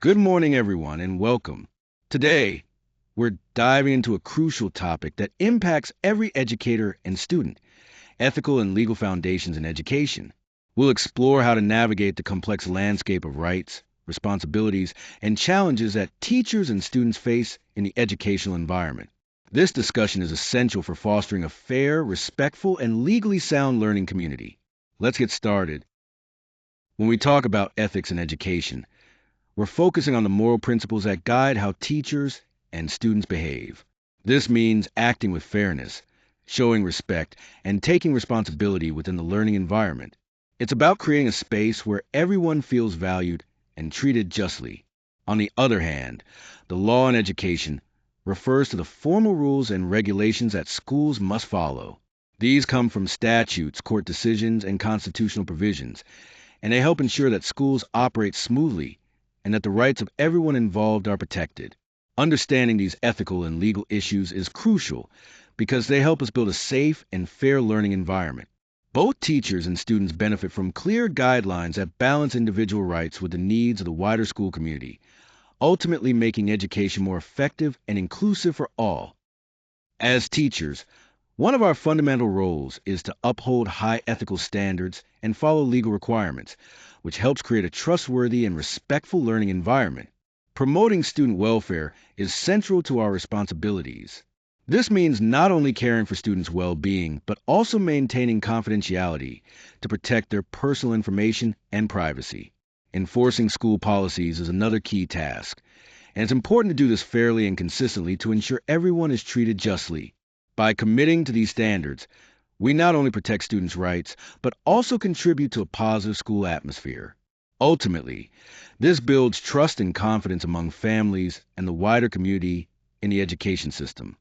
Good morning, everyone, and welcome. Today, we're diving into a crucial topic that impacts every educator and student: ethical and legal foundations in education. We'll explore how to navigate the complex landscape of rights, responsibilities, and challenges that teachers and students face in the educational environment. This discussion is essential for fostering a fair, respectful, and legally sound learning community. Let's get started. When we talk about ethics in education, we're focusing on the moral principles that guide how teachers and students behave. This means acting with fairness, showing respect, and taking responsibility within the learning environment. It's about creating a space where everyone feels valued and treated justly. On the other hand, the law in education refers to the formal rules and regulations that schools must follow. These come from statutes, court decisions, and constitutional provisions, and they help ensure that schools operate smoothly and that the rights of everyone involved are protected. Understanding these ethical and legal issues is crucial because they help us build a safe and fair learning environment. Both teachers and students benefit from clear guidelines that balance individual rights with the needs of the wider school community, ultimately making education more effective and inclusive for all. As teachers, one of our fundamental roles is to uphold high ethical standards and follow legal requirements, which helps create a trustworthy and respectful learning environment. Promoting student welfare is central to our responsibilities. This means not only caring for students' well being, but also maintaining confidentiality to protect their personal information and privacy. Enforcing school policies is another key task, and it's important to do this fairly and consistently to ensure everyone is treated justly. By committing to these standards, we not only protect students' rights, but also contribute to a positive school atmosphere. Ultimately, this builds trust and confidence among families and the wider community in the education system.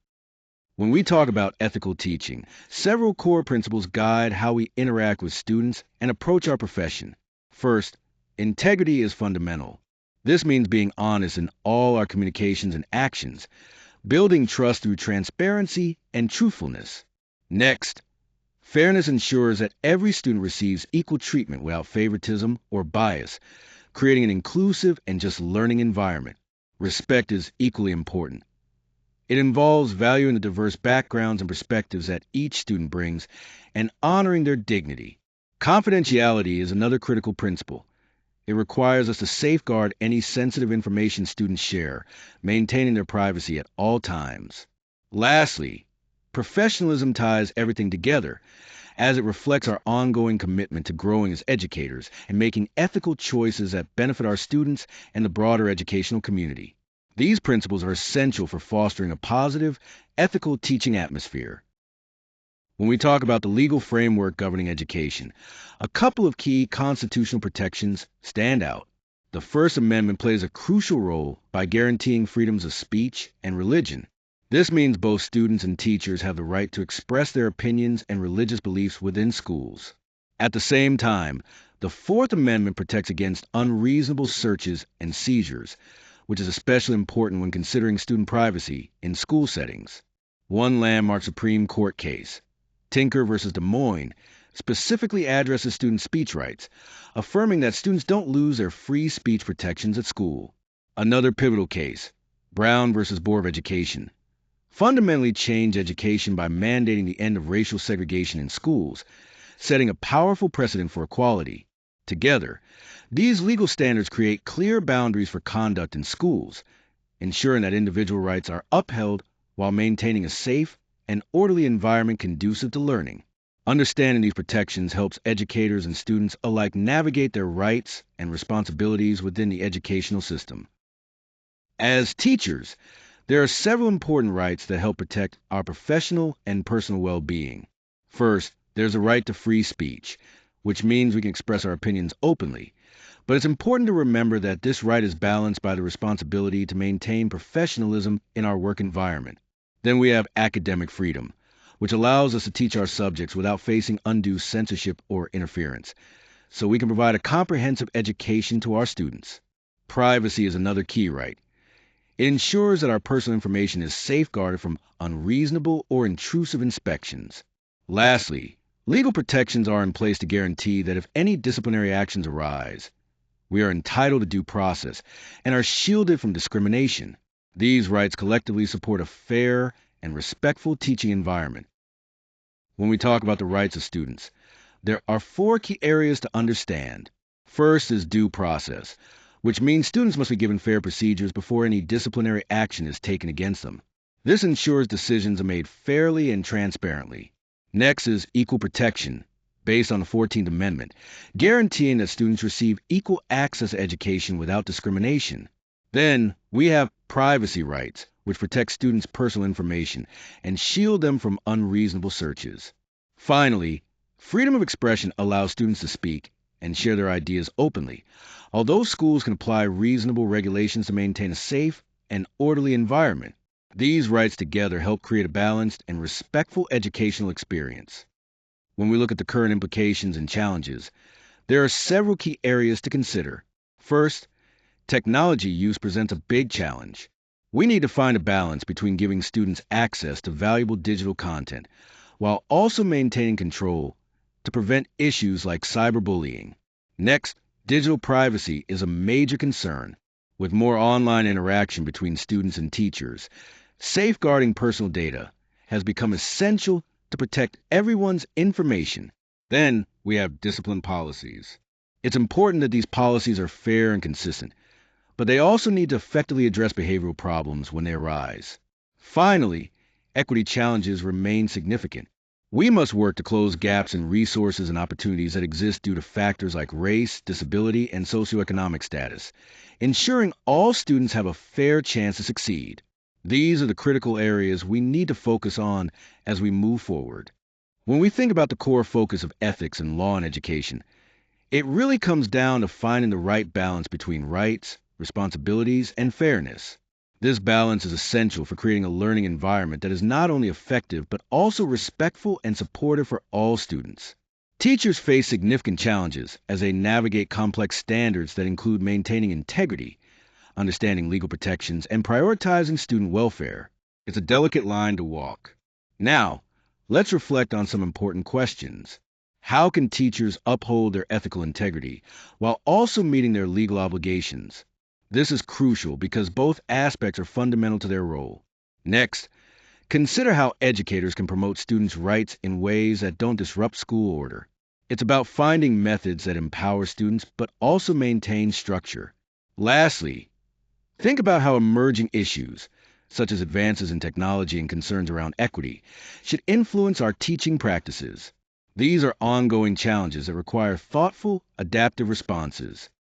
When we talk about ethical teaching, several core principles guide how we interact with students and approach our profession. First, integrity is fundamental. This means being honest in all our communications and actions, building trust through transparency and truthfulness. Next, fairness ensures that every student receives equal treatment without favoritism or bias, creating an inclusive and just learning environment. Respect is equally important. It involves valuing the diverse backgrounds and perspectives that each student brings and honoring their dignity. Confidentiality is another critical principle. It requires us to safeguard any sensitive information students share, maintaining their privacy at all times. Lastly, professionalism ties everything together, as it reflects our ongoing commitment to growing as educators and making ethical choices that benefit our students and the broader educational community. These principles are essential for fostering a positive, ethical teaching atmosphere. When we talk about the legal framework governing education, a couple of key constitutional protections stand out. The First Amendment plays a crucial role by guaranteeing freedoms of speech and religion. This means both students and teachers have the right to express their opinions and religious beliefs within schools. At the same time, the Fourth Amendment protects against unreasonable searches and seizures, which is especially important when considering student privacy in school settings. One landmark Supreme Court case, Tinker versus Des Moines, specifically addresses student speech rights, affirming that students don't lose their free speech protections at school. Another pivotal case, Brown versus Board of Education, fundamentally changed education by mandating the end of racial segregation in schools, setting a powerful precedent for equality. Together, these legal standards create clear boundaries for conduct in schools, ensuring that individual rights are upheld while maintaining a safe and orderly environment conducive to learning. Understanding these protections helps educators and students alike navigate their rights and responsibilities within the educational system. As teachers, there are several important rights that help protect our professional and personal well-being. First, there's a right to free speech, which means we can express our opinions openly. But it's important to remember that this right is balanced by the responsibility to maintain professionalism in our work environment. Then we have academic freedom, which allows us to teach our subjects without facing undue censorship or interference, so we can provide a comprehensive education to our students. Privacy is another key right. It ensures that our personal information is safeguarded from unreasonable or intrusive inspections. Lastly, legal protections are in place to guarantee that if any disciplinary actions arise, We are entitled to due process and are shielded from discrimination. These rights collectively support a fair and respectful teaching environment. When we talk about the rights of students, there are four key areas to understand. First is due process, which means students must be given fair procedures before any disciplinary action is taken against them. This ensures decisions are made fairly and transparently. Next is equal protection, based on the 14th Amendment, guaranteeing that students receive equal access to education without discrimination. Then we have privacy rights, which protect students' personal information and shield them from unreasonable searches. Finally, freedom of expression allows students to speak and share their ideas openly, although schools can apply reasonable regulations to maintain a safe and orderly environment. These rights together help create a balanced and respectful educational experience. When we look at the current implications and challenges, there are several key areas to consider. First, technology use presents a big challenge. We need to find a balance between giving students access to valuable digital content while also maintaining control to prevent issues like cyberbullying. Next, digital privacy is a major concern. With more online interaction between students and teachers, safeguarding personal data has become essential to protect everyone's information. Then we have discipline policies. It's important that these policies are fair and consistent, but they also need to effectively address behavioral problems when they arise. Finally, equity challenges remain significant. We must work to close gaps in resources and opportunities that exist due to factors like race, disability, and socioeconomic status, ensuring all students have a fair chance to succeed. These are the critical areas we need to focus on as we move forward. When we think about the core focus of ethics and law in education, it really comes down to finding the right balance between rights, responsibilities, and fairness. This balance is essential for creating a learning environment that is not only effective but also respectful and supportive for all students. Teachers face significant challenges as they navigate complex standards that include maintaining integrity, understanding legal protections, and prioritizing student welfare. It's a delicate line to walk. Now, let's reflect on some important questions. How can teachers uphold their ethical integrity while also meeting their legal obligations? This is crucial because both aspects are fundamental to their role. Next, consider how educators can promote students' rights in ways that don't disrupt school order. It's about finding methods that empower students but also maintain structure. Lastly, think about how emerging issues, such as advances in technology and concerns around equity, should influence our teaching practices. These are ongoing challenges that require thoughtful, adaptive responses.